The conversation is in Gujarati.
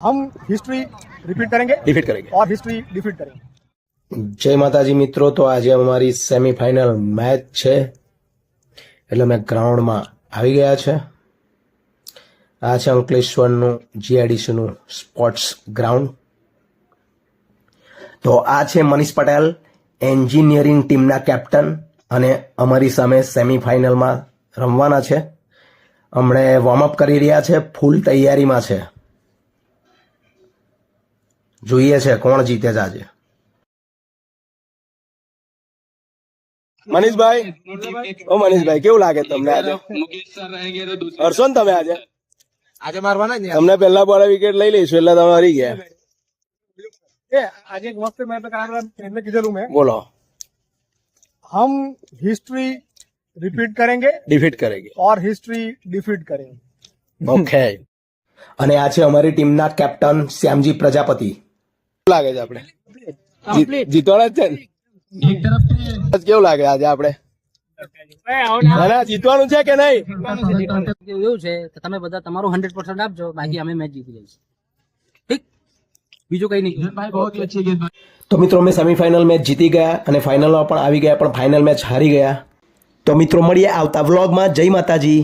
हम हिस्ट्री रिपीट करेंगे और हिस्ट्री डिफीट करेंगे। જય માતાજી મિત્રો, તો આજે અમારી સેમીફાઇનલ મેચ છે એટલે અમે ગ્રાઉન્ડમાં આવી ગયા છે. આ છે અંકલેશ્વરનું જીઆઈડીસીનું સ્પોર્ટ્સ ગ્રાઉન્ડ. તો આ છે મનીષ પટેલ, એન્જિનિયરિંગ ટીમના કેપ્ટન, અને અમારી સામે સેમીફાઇનલમાં રમવાના છે. હમણે વોર્મઅપ કરી રહ્યા છે, ફૂલ તૈયારીમાં છે. જોઈએ છે કોણ જીતે છે આજે. મનીષભાઈ, મનીષભાઈ કેવું લાગે તમને આજે? હરશો ને તમે આજે? આજે મારવાના જ તમને પહેલા બોલે વિકેટ લઈ લઈશું એટલે તમે હારી ગયા. આજે एक वक्त मैं तो कहा ट्रेन किधर मैं બોલો. हम हिस्ट्री रिपीट करेंगे ડિફીટ કરેગી. और हिस्ट्री डिफीट करेंगे। ઓકે. અને આ છે અમારી ટીમના કેપ્ટન શ્યામજી પ્રજાપતિ. કેવું લાગે છે આપણે? જીતવાના જ છે ને? કેવું લાગે આજે આપણે? જીતવાનું છે કે નહીં? એવું છે કે તમે બધા તમારું 100% આપજો, બાકી અમે મેચ જીતી જઈશું. ઠીક, બીજું કઈ નહીં. તો મિત્રો અમે સેમીફાઇનલ મેચ જીતી ગયા અને ફાઇનલમાં પણ આવી ગયા, પણ ફાઇનલ મેચ હારી ગયા. તો મિત્રો મળીએ આવતા વ્લોગમાં. જય માતાજી.